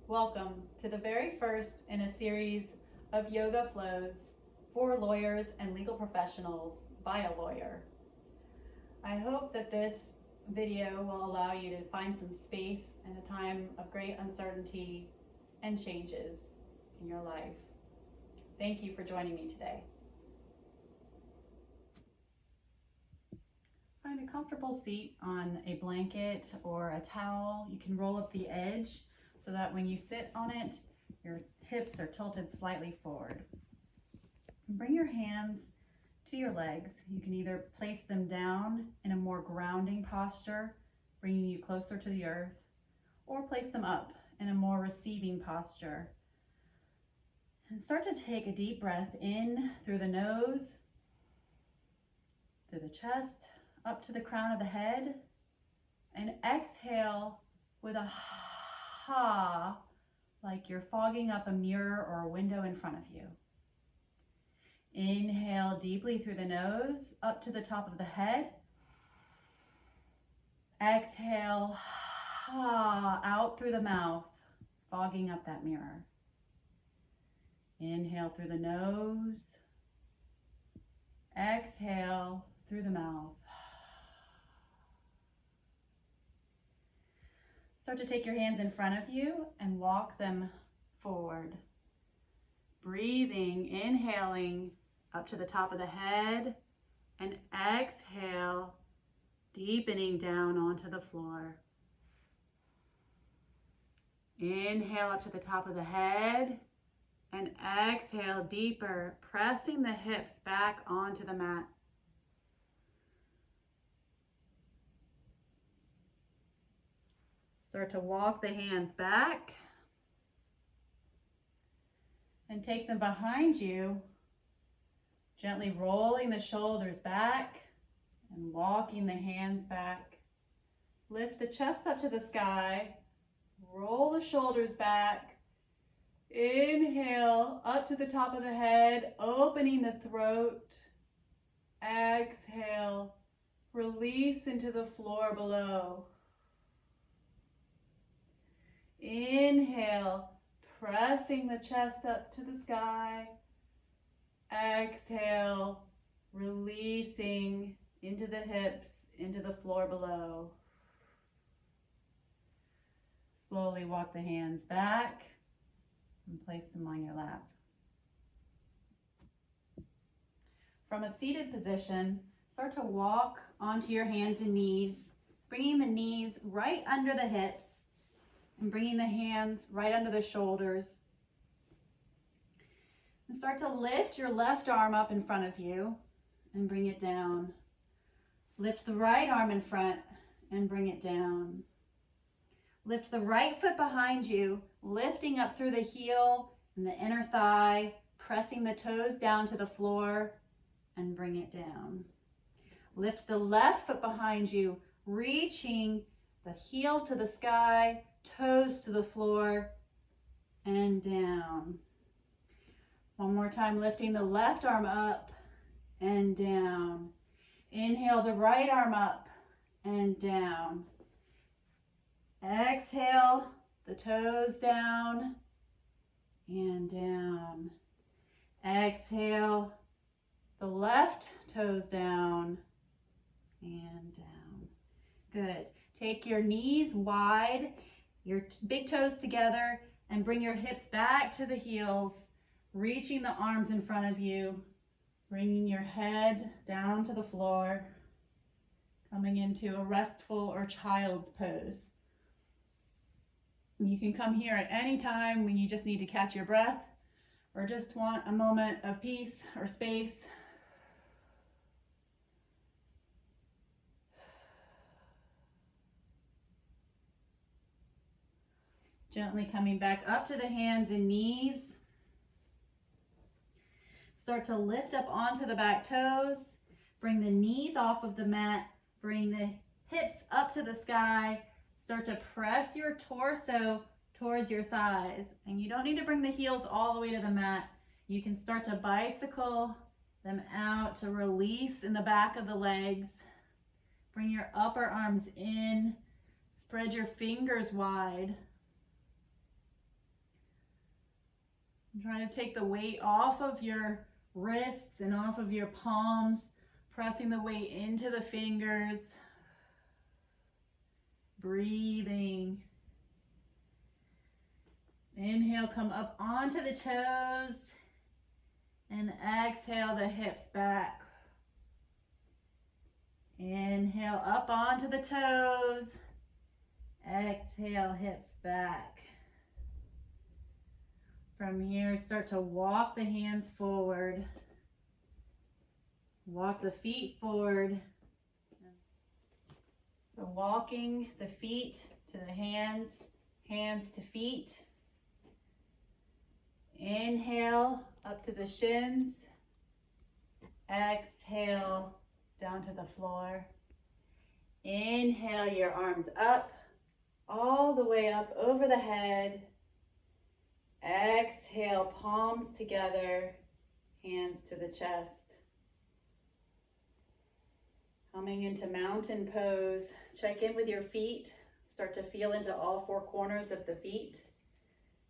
Welcome to the very first in a series of yoga flows for lawyers and legal professionals by a lawyer. I hope that this video will allow you to find some space in a time of great uncertainty and changes in your life. Thank you for joining me today. Find a comfortable seat on a blanket or a towel. You can roll up the edge so that when you sit on it, your hips are tilted slightly forward. Bring your hands to your legs. You can either place them down in a more grounding posture, bringing you closer to the earth, or place them up in a more receiving posture. And start to take a deep breath in through the nose, through the chest, up to the crown of the head, and exhale with a ha, like you're fogging up a mirror or a window in front of you. Inhale deeply through the nose, up to the top of the head. Exhale, ha, out through the mouth, fogging up that mirror. Inhale through the nose. Exhale through the mouth. Start to take your hands in front of you and walk them forward. Breathing, inhaling up to the top of the head, and exhale, deepening down onto the floor. Inhale up to the top of the head, and exhale deeper, pressing the hips back onto the mat. Start to walk the hands back and take them behind you, gently rolling the shoulders back and walking the hands back. Lift the chest up to the sky, roll the shoulders back. Inhale up to the top of the head, opening the throat. Exhale, release into the floor below. Inhale, pressing the chest up to the sky. Exhale, releasing into the hips, into the floor below. Slowly walk the hands back and place them on your lap. From a seated position, start to walk onto your hands and knees, bringing the knees right under the hips and bringing the hands right under the shoulders. And start to lift your left arm up in front of you and bring it down. Lift the right arm in front and bring it down. Lift the right foot behind you, lifting up through the heel and the inner thigh, pressing the toes down to the floor and bring it down. Lift the left foot behind you, reaching the heel to the sky, toes to the floor and down. One more time, lifting the left arm up and down. Inhale the right arm up and down. Exhale, the toes down and down. Exhale, the left toes down and down. Good. Take your knees wide, your big toes together, and bring your hips back to the heels, reaching the arms in front of you, bringing your head down to the floor, coming into a restful or child's pose. You can come here at any time when you just need to catch your breath or just want a moment of peace or space. Gently coming back up to the hands and knees. Start to lift up onto the back toes. Bring the knees off of the mat. Bring the hips up to the sky. Start to press your torso towards your thighs. And you don't need to bring the heels all the way to the mat. You can start to bicycle them out to release in the back of the legs. Bring your upper arms in. Spread your fingers wide. I'm trying to take the weight off of your wrists and off of your palms, pressing the weight into the fingers. Breathing. Inhale, come up onto the toes. And exhale the hips back. Inhale, up onto the toes. Exhale, hips back. From here, start to walk the hands forward. Walk the feet forward. So walking the feet to the hands, hands to feet. Inhale, up to the shins. Exhale, down to the floor. Inhale your arms up, all the way up over the head. Exhale, palms together, hands to the chest. Coming into mountain pose, check in with your feet. Start to feel into all four corners of the feet.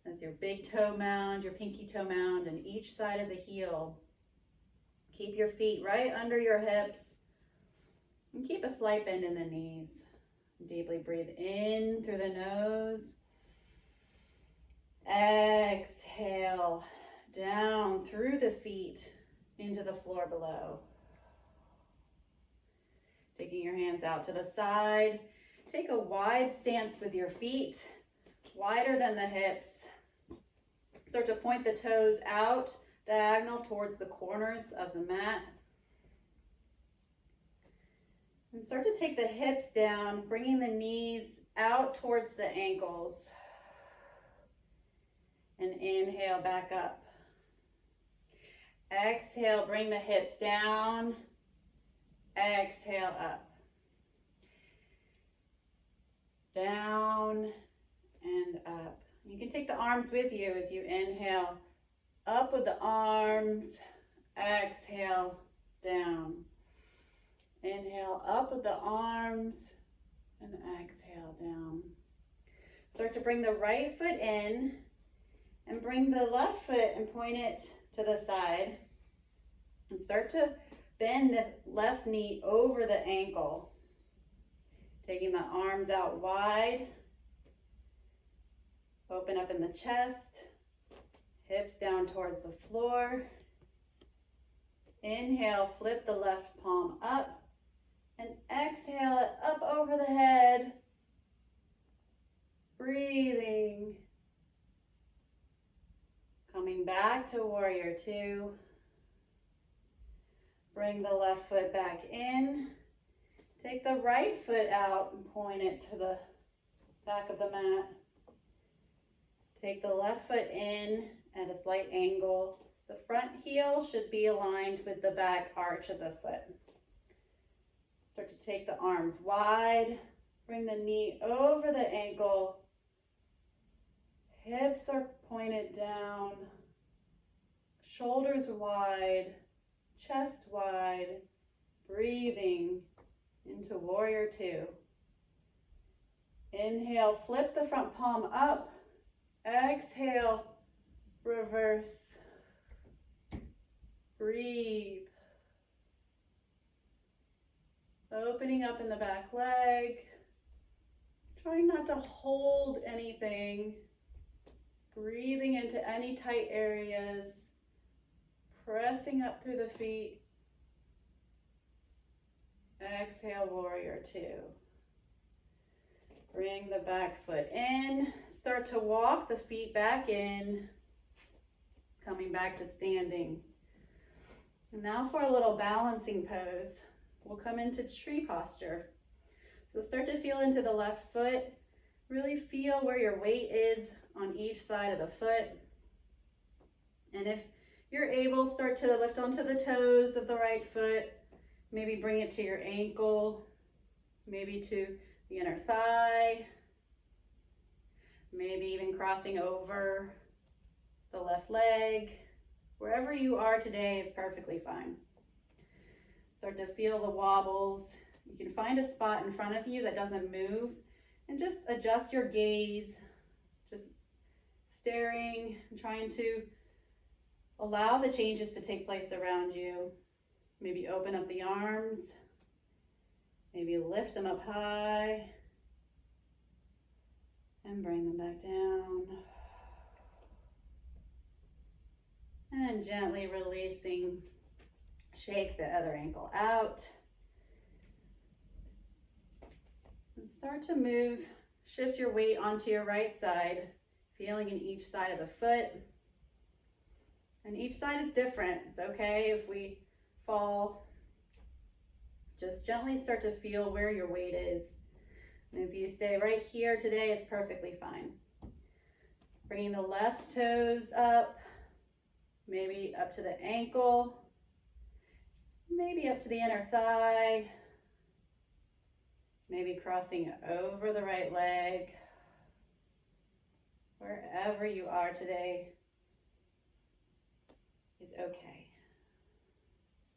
That's your big toe mound, your pinky toe mound, and each side of the heel. Keep your feet right under your hips and keep a slight bend in the knees. Deeply breathe in through the nose. Exhale down through the feet into the floor below. Taking your hands out to the side. Take a wide stance with your feet, wider than the hips. Start to point the toes out, diagonal towards the corners of the mat. And start to take the hips down, bringing the knees out towards the ankles. And inhale back up. Exhale, bring the hips down. Exhale up. Down and up. You can take the arms with you as you inhale. Up with the arms. Exhale, down. Inhale, up with the arms. And exhale, down. Start to bring the right foot in. And bring the left foot and point it to the side. And start to bend the left knee over the ankle. Taking the arms out wide. Open up in the chest. Hips down towards the floor. Inhale, flip the left palm up. And exhale it up over the head. Breathing. Coming back to warrior two. Bring the left foot back in. Take the right foot out and point it to the back of the mat. Take the left foot in at a slight angle. The front heel should be aligned with the back arch of the foot. Start to take the arms wide. Bring the knee over the ankle. Hips are pointed down. Shoulders wide. Chest wide. Breathing into warrior two. Inhale, flip the front palm up. Exhale, reverse. Breathe. Opening up in the back leg. Trying not to hold anything. Breathing into any tight areas. Pressing up through the feet. Exhale, warrior two. Bring the back foot in. Start to walk the feet back in. Coming back to standing. And now for a little balancing pose. We'll come into tree posture. So start to feel into the left foot. Really feel where your weight is on each side of the foot. And if you're able, start to lift onto the toes of the right foot. Maybe bring it to your ankle, maybe to the inner thigh, maybe even crossing over the left leg. Wherever you are today is perfectly fine. Start to feel the wobbles. You can find a spot in front of you that doesn't move and just adjust your gaze, just staring and trying to Allow the changes to take place around you. Maybe open up the arms. Maybe lift them up high and bring them back down. And gently releasing, shake the other ankle out. And start to move, shift your weight onto your right side, feeling in each side of the foot. And each side is different. It's okay if we fall. Just gently start to feel where your weight is. And if you stay right here today, it's perfectly fine. Bringing the left toes up, maybe up to the ankle, maybe up to the inner thigh, maybe crossing over the right leg. Wherever you are today is okay.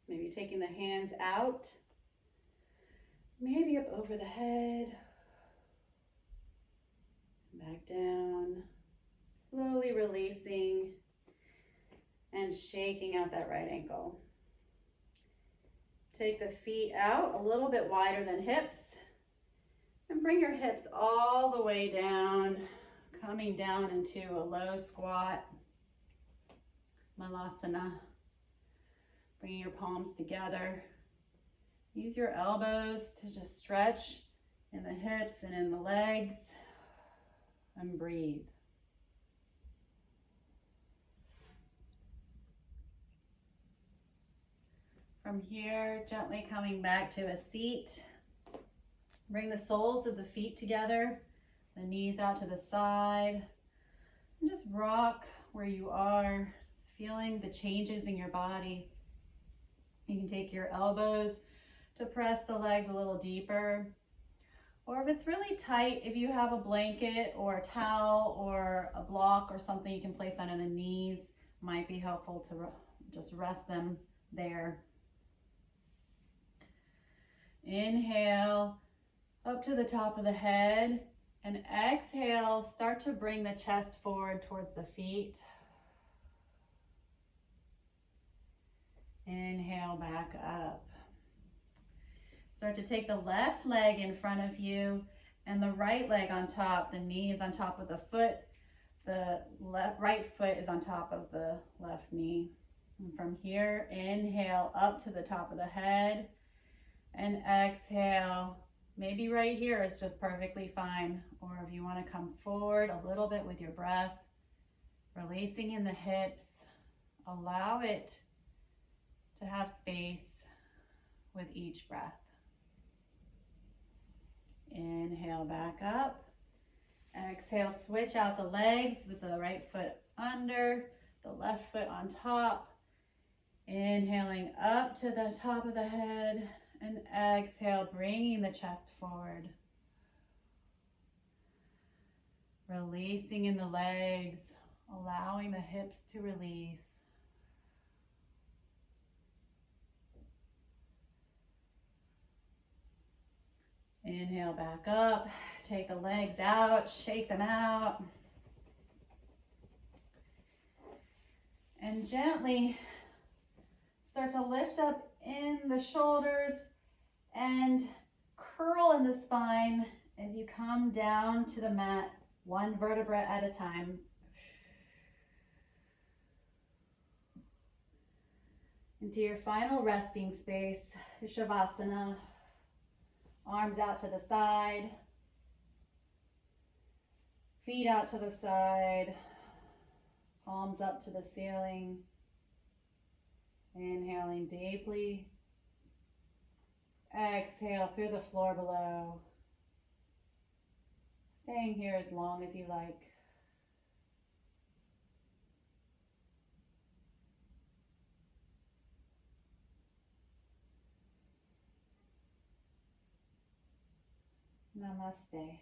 Maybe taking the hands out, maybe up over the head, back down, slowly releasing and shaking out that right ankle. Take the feet out a little bit wider than hips and bring your hips all the way down, coming down into a low squat, Malasana. Bringing your palms together. Use your elbows to just stretch in the hips and in the legs, and breathe. From here, gently coming back to a seat. Bring the soles of the feet together, the knees out to the side, and just rock where you are, just feeling the changes in your body. You can take your elbows to press the legs a little deeper. Or if it's really tight, if you have a blanket or a towel or a block or something you can place under the knees, might be helpful to just rest them there. Inhale up to the top of the head, and exhale, start to bring the chest forward towards the feet. Inhale back up. Start to take the left leg in front of you and the right leg on top. The knee is on top of the foot. The right foot is on top of the left knee. And from here, inhale up to the top of the head and exhale. Maybe right here is just perfectly fine. Or if you want to come forward a little bit with your breath, releasing in the hips, allow it to have space with each breath. Inhale back up. Exhale, switch out the legs with the right foot under, the left foot on top. Inhaling up to the top of the head, and exhale, bringing the chest forward. Releasing in the legs, allowing the hips to release. Inhale back up, take the legs out, shake them out. And gently start to lift up in the shoulders and curl in the spine as you come down to the mat, one vertebra at a time. Into your final resting space, Shavasana. Arms out to the side, feet out to the side, palms up to the ceiling. Inhaling deeply. Exhale through the floor below. Staying here as long as you like. Namaste.